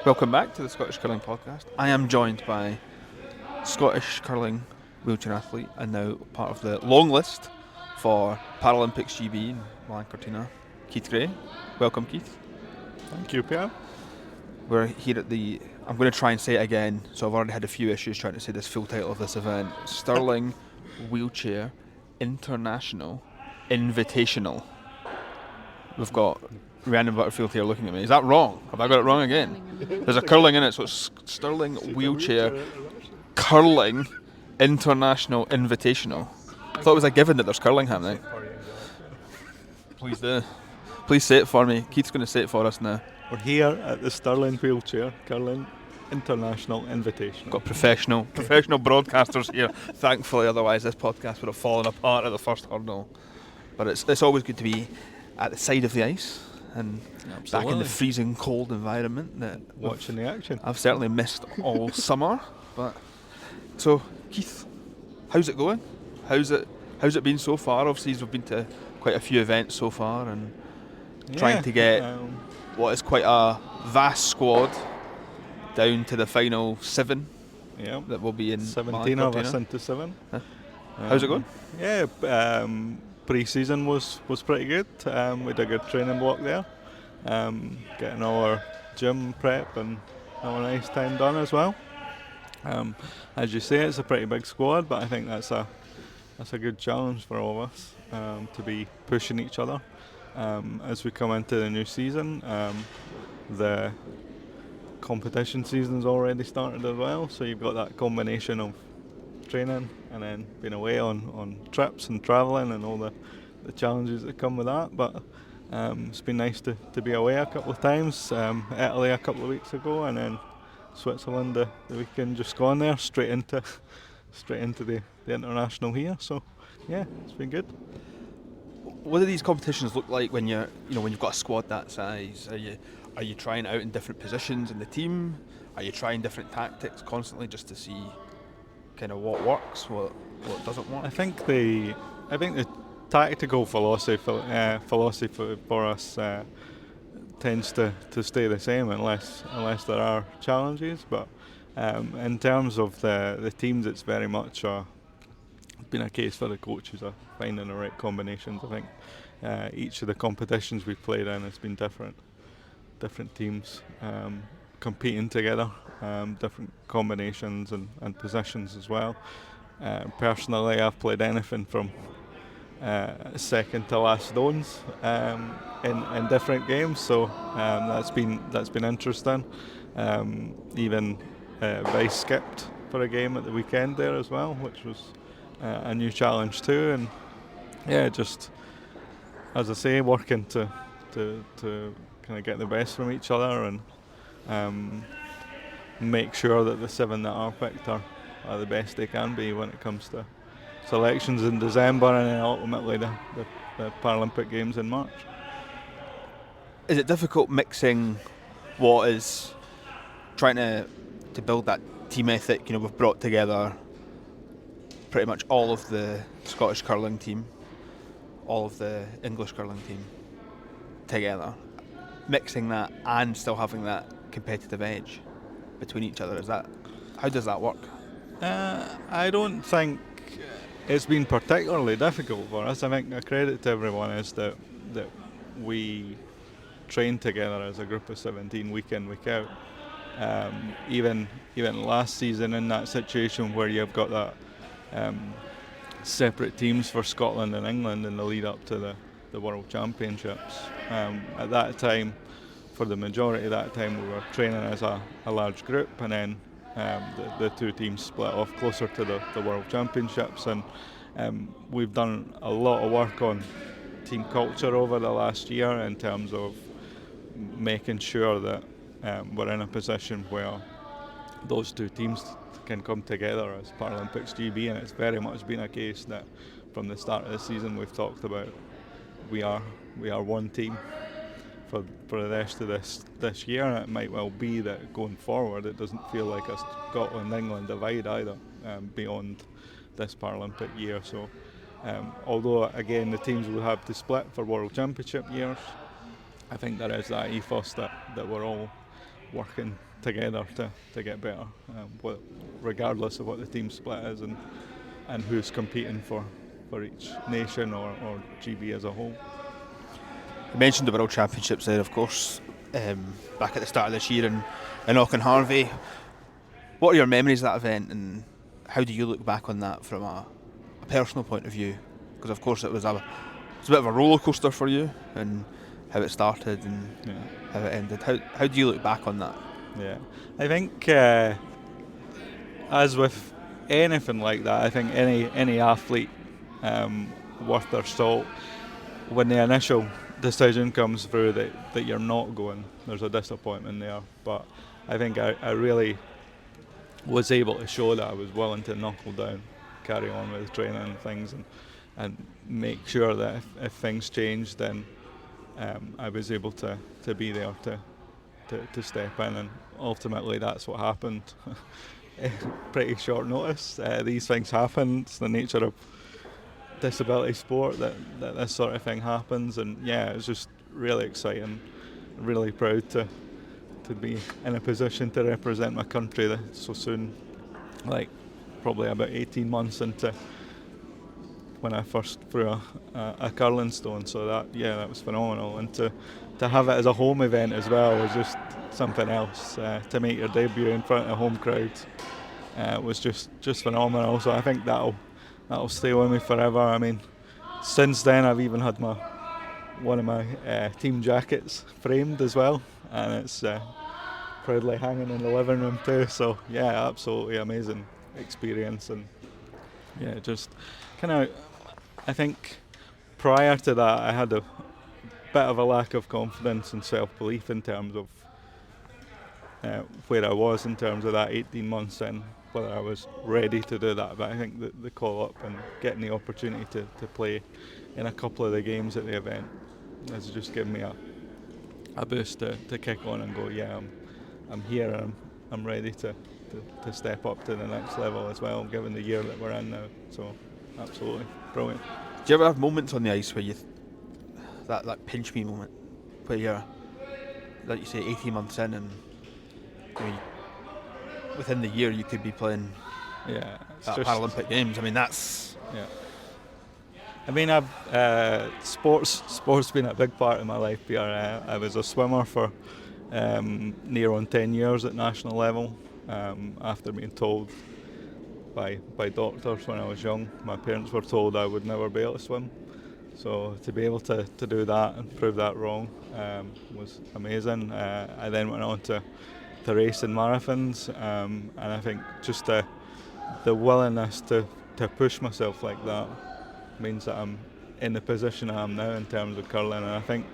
Welcome back to the Scottish Curling Podcast. I am joined by Scottish curling wheelchair athlete and now part of the long list for Paralympics GB in Milan Cortina, Keith Gray. Welcome, Keith. Thank you, Pierre. We're here at the... I'm going to try and say it again, so I've already had a few issues trying to say this full title of this event. Stirling Wheelchair International Invitational. We've got Rhiannon Butterfield here looking at me. Is that wrong? Have I got it wrong again? There's a curling in it, so it's Stirling Wheelchair Curling International Invitational. I thought it was a given that there's curling happening. Please do. Please say it for me. Keith's going to say it for us now. We're here at the Stirling Wheelchair Curling International Invitational. Got professional broadcasters here, thankfully, otherwise this podcast would have fallen apart at the first hurdle. But it's always good to be at the side of the ice and back in the freezing cold environment that watching the action. I've certainly missed all summer. But so Keith, how's it going? How's it been so far? Obviously we've been to quite a few events so far and trying to get what is quite a vast squad down to the final 7 that will be in 17 of us into 7. How's it going? Pre-season was pretty good. We had a good training block there, getting all our gym prep and all our nice time done as well. As you say, it's a pretty big squad, but I think that's a good challenge for all of us to be pushing each other as we come into the new season. The competition season's already started as well, so you've got that combination of training and then being away on trips and travelling and all the challenges that come with that. But it's been nice to be away a couple of times. Italy a couple of weeks ago, and then Switzerland the weekend just gone there, straight into the international here. So yeah, it's been good. What do these competitions look like when when you've got a squad that size? Are you trying out in different positions in the team? Are you trying different tactics constantly just to see kind of what works, what doesn't work? I think the tactical philosophy for us tends to stay the same unless there are challenges. But in terms of the teams, it's very much been a case for the coaches of finding the right combinations. I think each of the competitions we've played in has been different teams competing together, different combinations and positions as well. Personally, I've played anything from second to last zones in different games, so that's been interesting. Even vice skipped for a game at the weekend there as well, which was a new challenge too. And yeah, just as I say, working to kind of get the best from each other and make sure that the 7 that are picked are the best they can be when it comes to selections in December and then ultimately the Paralympic Games in March. Is it difficult mixing what is trying to build that team ethic? We've brought together pretty much all of the Scottish curling team, all of the English curling team together. Mixing that and still having that competitive edge between each other, how does that work? I don't think it's been particularly difficult for us. I think a credit to everyone is that we train together as a group of 17 week in, week out. Even last season in that situation where you've got that separate teams for Scotland and England in the lead up to the World Championships. At that time, for the majority of that time, we were training as a large group, and then the two teams split off closer to the World Championships. And we've done a lot of work on team culture over the last year in terms of making sure that we're in a position where those two teams can come together as Paralympics GB, and it's very much been a case that from the start of the season we've talked about we are one team for the rest of this year, and it might well be that going forward it doesn't feel like a Scotland-England divide either beyond this Paralympic year. So although again the teams will have to split for World Championship years, I think there is that ethos that we're all working together to get better, regardless of what the team split is and who's competing for each nation or GB as a whole. You mentioned the World Championships there, of course, back at the start of this year in Auchenharvey. What are your memories of that event, and how do you look back on that from a personal point of view? Because of course it was a bit of a roller coaster for you, and how it started and how it ended. How do you look back on that? Yeah, I think as with anything like that, I think any athlete worth their salt, when the initial decision comes through that you're not going, there's a disappointment there. But I think I really was able to show that I was willing to knuckle down, carry on with training and things, and make sure that if things changed, then I was able to be there to step in, and ultimately that's what happened. Pretty short notice. These things happen. It's the nature of disability sport that this sort of thing happens, and yeah, it's just really exciting. Really proud to be in a position to represent my country so soon. Like probably about 18 months into when I first threw a curling stone. So that was phenomenal, and to have it as a home event as well was just something else. To make your debut in front of a home crowd was just phenomenal. So I think that'll stay with me forever. I mean, since then I've even had one of my team jackets framed as well, and it's proudly hanging in the living room too. So yeah, absolutely amazing experience, and yeah, just kind of, I think prior to that I had a bit of a lack of confidence and self-belief in terms of where I was in terms of that 18 months in, whether I was ready to do that. But I think the call up and getting the opportunity to play in a couple of the games at the event has just given me a boost to kick on and go, yeah, I'm here, and I'm ready to step up to the next level as well, given the year that we're in now. So absolutely brilliant. Do you ever have moments on the ice where that pinch me moment, where you're, like you say, 18 months in, and I mean, within the year you could be playing at Paralympic Games? I mean, that's... Yeah. I mean, I've sport's been a big part of my life here. I was a swimmer for near on 10 years at national level, after being told by doctors when I was young. My parents were told I would never be able to swim. So to be able to do that and prove that wrong was amazing. I then went on to race in marathons, and I think just the willingness to push myself like that means that I'm in the position I am now in terms of curling. And I think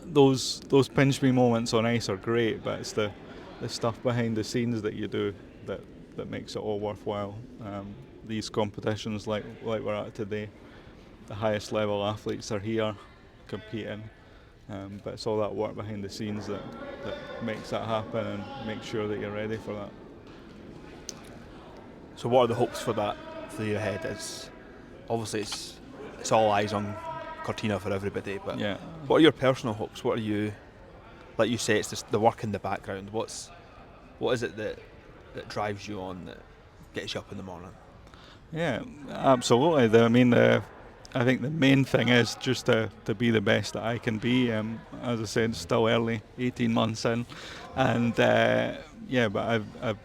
those pinch me moments on ice are great, but it's the stuff behind the scenes that you do that makes it all worthwhile. These competitions like we're at today, the highest level athletes are here competing, but it's all that work behind the scenes that makes that happen and makes sure that you're ready for that. So what are the hopes for that for the year ahead? Obviously it's all eyes on Cortina for everybody, but yeah. What are your personal hopes? What are you, like you say, it's just the work in the background. What is it that drives you on, that gets you up in the morning? Yeah, absolutely. I think the main thing is just to be the best that I can be. As I said, still early, 18 months in, and but I've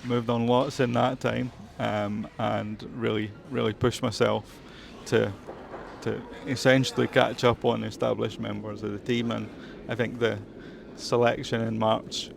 moved on lots in that time, and really pushed myself to essentially catch up on established members of the team. And I think the selection in March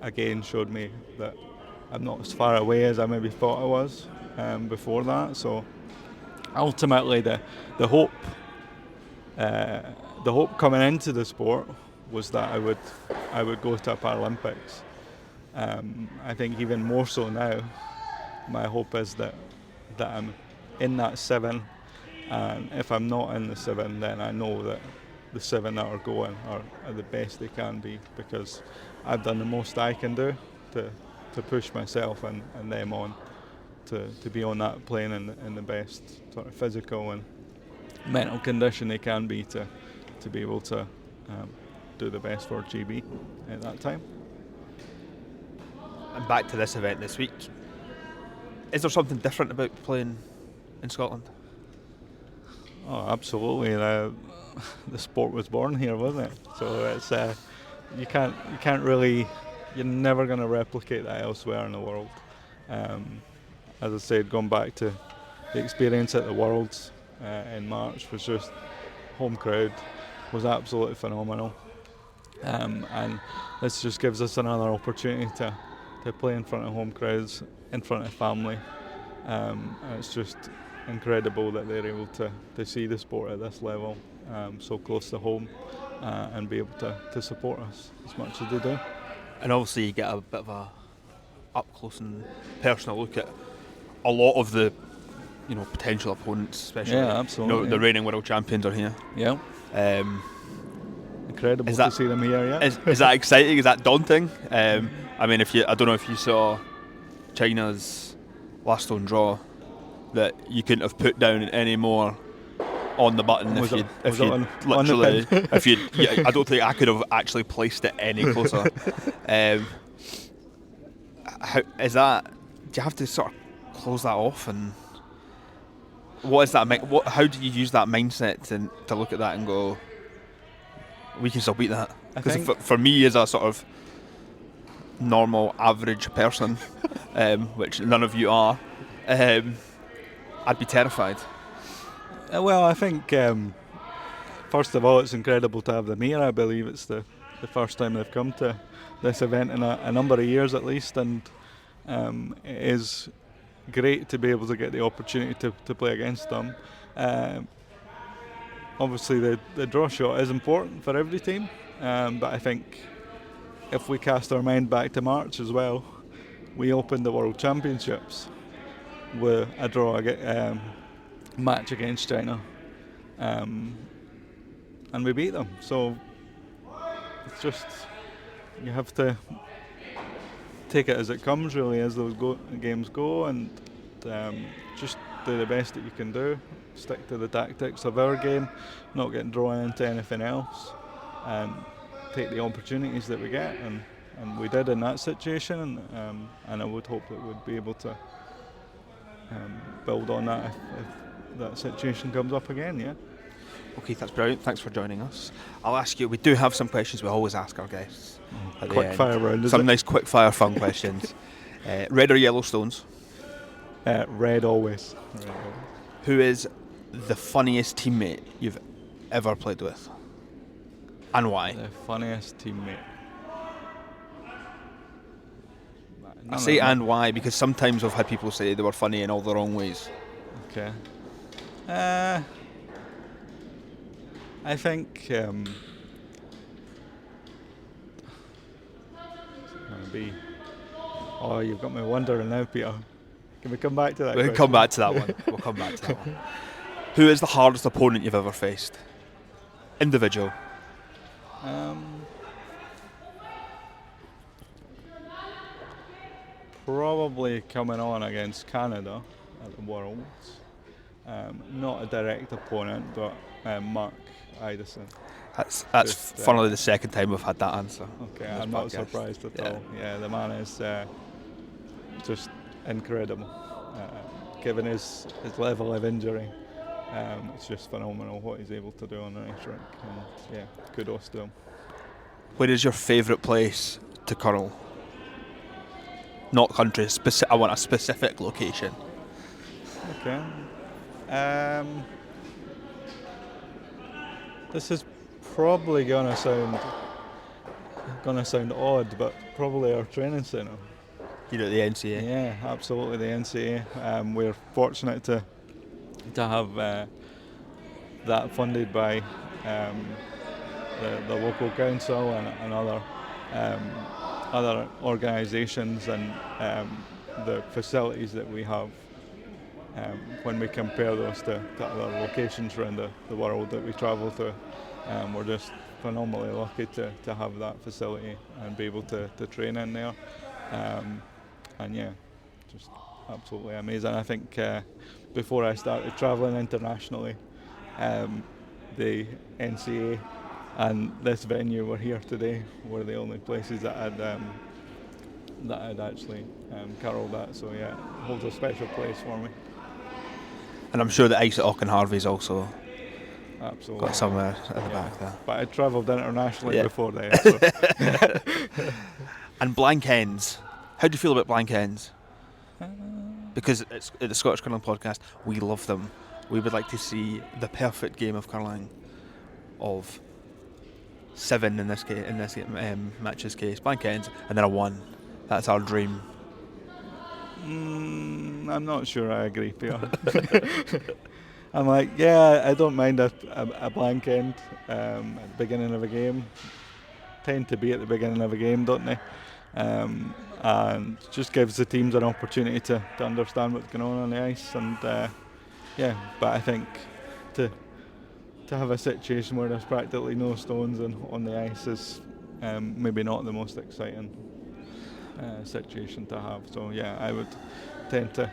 again showed me that I'm not as far away as I maybe thought I was before that. So ultimately the hope coming into the sport was that I would go to a Paralympics. I think even more so now, my hope is that I'm in that 7, and if I'm not in the 7, then I know that the 7 that are going are the best they can be, because I've done the most I can do to push myself and them on to be on that plane in the best sort of physical and mental condition they can be to to be able to do the best for GB at that time. And back to this event this week. Is there something different about playing in Scotland? Oh, absolutely. The sport was born here, wasn't it? So it's you can't really, you're never going to replicate that elsewhere in the world. As I said, going back to the experience at the Worlds in March was just, home crowd was absolutely phenomenal. And this just gives us another opportunity to play in front of home crowds, in front of family. And it's just incredible that they're able to see the sport at this level, so close to home, and be able to support us as much as they do. And obviously you get a bit of a up close and personal look at a lot of the potential opponents, especially absolutely. The reigning world champions are here. Yeah. Incredible to see them here. Yeah. Is that exciting? Is that daunting? I mean, I don't know if you saw China's last stone draw, that you couldn't have put down any more on the button if you I don't think I could have actually placed it any closer. How is that? Do you have to sort of close that off, and what is that? How do you use that mindset to look at that and go, we can still beat that? Because for me, as a sort of normal, average person, which none of you are, I'd be terrified. Well, I think first of all, it's incredible to have them here. I believe it's the first time they've come to this event in a number of years at least, and it is great to be able to get the opportunity to play against them. Obviously the draw shot is important for every team, but I think if we cast our mind back to March as well, we opened the World Championships with a draw match against China, and we beat them. So it's just, you have to take it as it comes, really, as those games go, and just do the best that you can do. Stick to the tactics of our game, not getting drawn into anything else, and take the opportunities that we get, and we did in that situation, and I would hope that we'd be able to build on that if that situation comes up again. Yeah. Okay, that's brilliant. Thanks for joining us. I'll ask you, we do have some questions we always ask our guests. Quick fire round, some nice quick fire fun questions. Red or yellow stones? Red always. Who is the funniest teammate you've ever played with? And why? The funniest teammate. I say and why because sometimes I've had people say they were funny in all the wrong ways. Okay. I think you've got me wondering now, Peter. Can we come back to that? We'll come back to that one. Who is the hardest opponent you've ever faced? Individual. Probably coming on against Canada at the Worlds. Not a direct opponent, but Mark Idison. That's funnily the second time we've had that answer. Okay, I'm not surprised at all. Yeah, the man is just incredible. Given his level of injury, it's just phenomenal what he's able to do on the ice rink. And yeah, kudos to him. Where is your favourite place to curl? Not country, I want a specific location. Okay. This is probably gonna sound odd, but probably our training centre. You know, the NCA. Yeah, absolutely, the NCA. We're fortunate to have that funded by the local council and other organisations, and the facilities that we have. When we compare those to other locations around the world that we travel to, we're just phenomenally lucky to have that facility and be able to train in there. And yeah, just absolutely amazing. I think before I started travelling internationally, the NCA and this venue we're here today were the only places that I'd actually caroled at. So yeah, it holds a special place for me. And I'm sure the ice at Auchenharvey's also Absolutely. got somewhere at the back there. But I travelled internationally Yeah. before then. So. And blank ends. How do you feel about blank ends? Because it's at the Scottish Curling Podcast, we love them. We would like to see the perfect game of curling of 7 in this match's case, blank ends, and then a 1. That's our dream. I'm not sure I agree, Peter. I'm like, yeah, I don't mind a blank end at the beginning of a game. Tend to be at the beginning of a game, don't they? And just gives the teams an opportunity to understand what's going on the ice. And yeah, but I think to have a situation where there's practically no stones on the ice is maybe not the most exciting situation to have. So yeah, I would tend to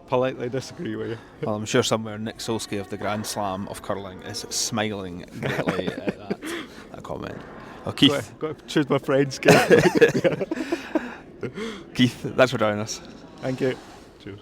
politely disagree with you. Well, I'm sure somewhere Nick Solskjaer of the Grand Slam of curling is smiling greatly at that comment. Oh, Keith. Got to choose my friends, Keith. Keith, thanks for joining us. Thank you. Cheers.